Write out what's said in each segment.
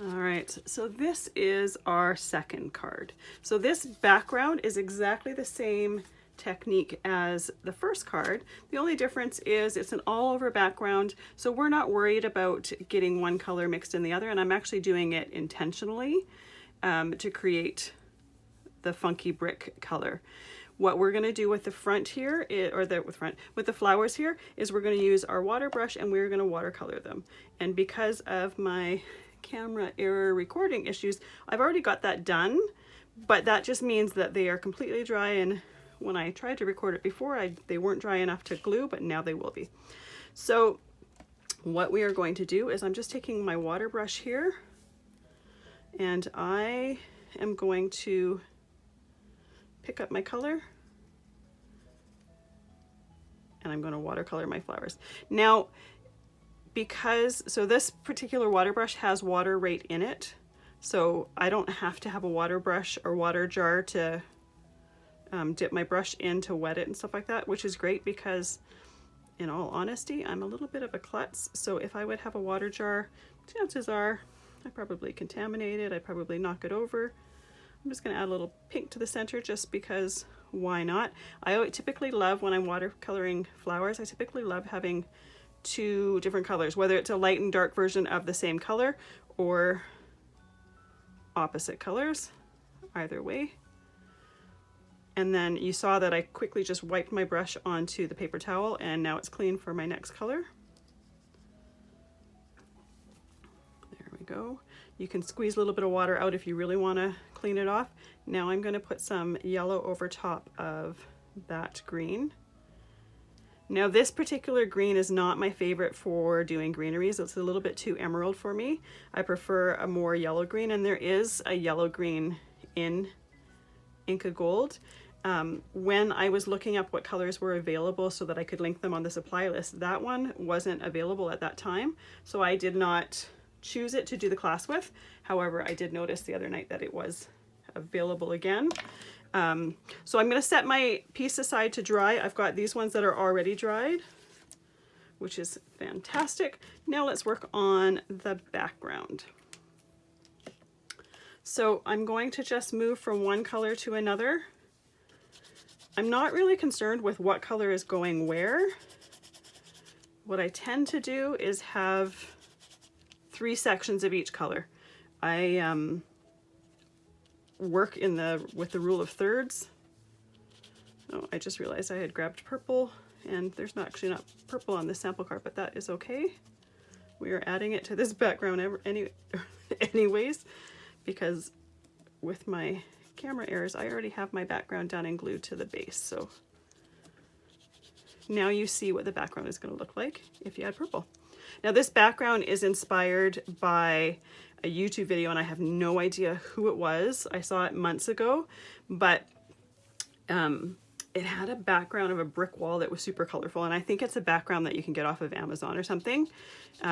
All right, so this is our second card. So this background is exactly the same technique as the first card. The only difference is it's an all over background, so we're not worried about getting one color mixed in the other, and I'm actually doing it intentionally to create the funky brick color. What we're going to do with the front here, with the flowers here, is we're going to use our water brush and we're going to watercolor them. And because of my camera error recording issues, I've already got that done, but that just means that they are completely dry, and when I tried to record it before, they weren't dry enough to glue, but now they will be. So what we are going to do is I'm just taking my water brush here, and I am going to pick up my color, and I'm going to watercolor my flowers. Now, so this particular water brush has water right in it, so I don't have to have a water brush or water jar to dip my brush in to wet it and stuff like that, which is great because, in all honesty, I'm a little bit of a klutz. So if I would have a water jar, chances are I probably contaminate it, I probably knock it over. I'm just going to add a little pink to the center just because why not? I typically love, when I'm watercoloring flowers, I typically love having two different colors, whether it's a light and dark version of the same color or opposite colors, either way. And then you saw that I quickly just wiped my brush onto the paper towel, and now it's clean for my next color. There we go. You can squeeze a little bit of water out if you really want to clean it off. Now I'm going to put some yellow over top of that green. Now this particular green is not my favorite for doing greeneries. It's a little bit too emerald for me. I prefer a more yellow green, and there is a yellow green in Inka Gold. When I was looking up what colors were available so that I could link them on the supply list, that one wasn't available at that time, so I did not choose it to do the class with. However, I did notice the other night that it was available again. So I'm going to set my piece aside to dry. I've got these ones that are already dried, which is fantastic. Now let's work on the background. So I'm going to just move from one color to another. I'm not really concerned with what color is going where. What I tend to do is have 3 sections of each color. I work with the rule of thirds. Oh, I just realized I had grabbed purple, and there's actually not purple on this sample card, but that is okay. We are adding it to this background anyways, because with my camera errors, I already have my background done and glued to the base. So now you see what the background is going to look like if you add purple. Now this background is inspired by a YouTube video, and I have no idea who it was. I saw it months ago, but it had a background of a brick wall that was super colorful, and I think it's a background that you can get off of Amazon or something,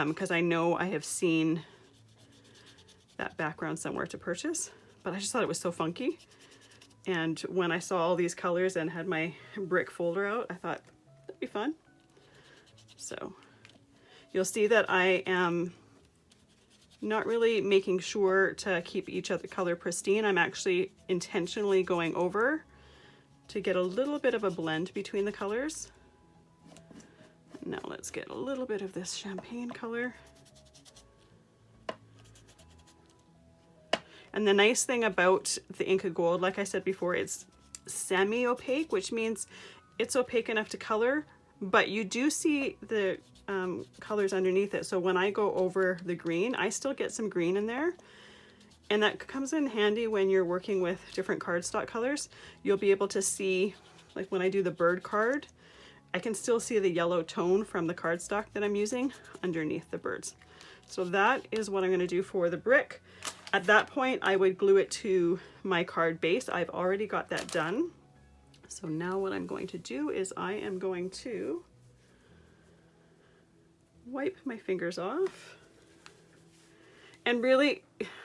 because I know I have seen that background somewhere to purchase, but I just thought it was so funky. And when I saw all these colors and had my brick folder out, I thought that'd be fun. So you'll see that I am not really making sure to keep each other color pristine. I'm actually intentionally going over to get a little bit of a blend between the colors. Now let's get a little bit of this champagne color. And the nice thing about the Inka Gold, like I said before, it's semi-opaque, which means it's opaque enough to color, but you do see the colors underneath it. So when I go over the green, I still get some green in there. And that comes in handy when you're working with different cardstock colors. You'll be able to see, like when I do the bird card, I can still see the yellow tone from the cardstock that I'm using underneath the birds. So that is what I'm going to do for the brick. At that point, I would glue it to my card base. I've already got that done. So now what I'm going to do is I am going to wipe my fingers off. And really,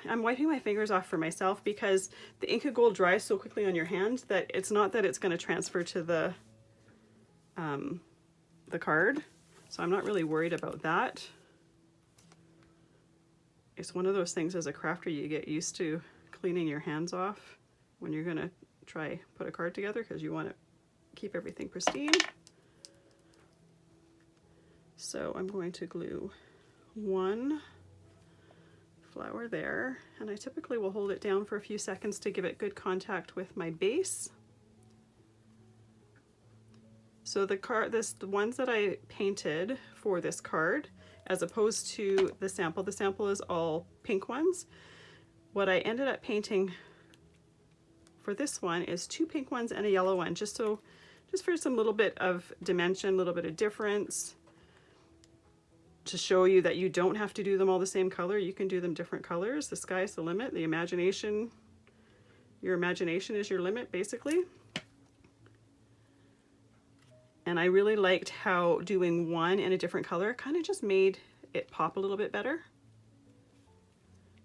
I'm wiping my fingers off for myself because the Inka Gold dries so quickly on your hand that it's not that it's going to transfer to the card. So I'm not really worried about that. it's one of those things as a crafter you get used to cleaning your hands off when you're gonna try put a card together, because you want to keep everything pristine. So I'm going to glue one flower there, and I typically will hold it down for a few seconds to give it good contact with my base. So the ones that I painted for this card, as opposed to the sample is all pink ones. What I ended up painting for this one is 2 pink ones and a yellow one, just for some little bit of dimension, a little bit of difference, to show you that you don't have to do them all the same color. You can do them different colors. The sky's the limit. The imagination, your imagination is your limit, basically. And I really liked how doing one in a different color kind of just made it pop a little bit better.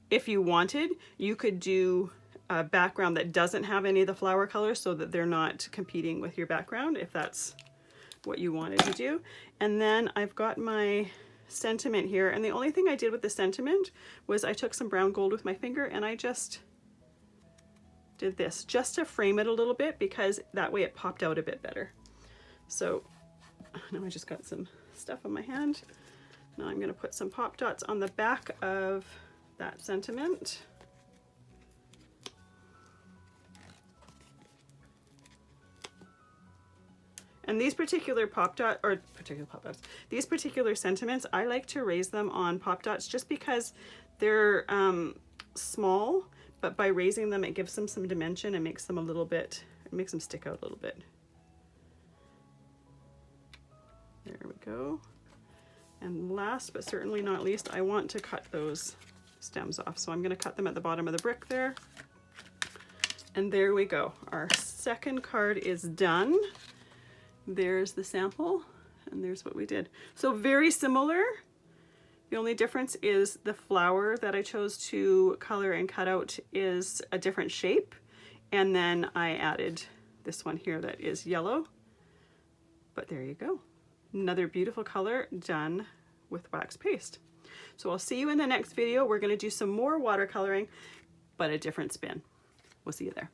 If you wanted, you could do a background that doesn't have any of the flower colors so that they're not competing with your background, if that's what you wanted to do. And then I've got my sentiment here, and the only thing I did with the sentiment was I took some brown gold with my finger and I just did this just to frame it a little bit, because that way it popped out a bit better. So now I just got some stuff on my hand. Now I'm going to put some pop dots on the back of that sentiment. And these particular these particular sentiments, I like to raise them on pop dots just because they're small, but by raising them it gives them some dimension and makes them a little bit, it makes them stick out a little bit. There we go. And last but certainly not least, I want to cut those stems off. So I'm going to cut them at the bottom of the brick there. And there we go. Our second card is done. There's the sample, and there's what we did. So very similar. The only difference is the flower that I chose to color and cut out is a different shape. And then I added this one here that is yellow. But there you go. Another beautiful color done with wax paste. So I'll see you in the next video. We're going to do some more watercoloring, but a different spin. We'll see you there.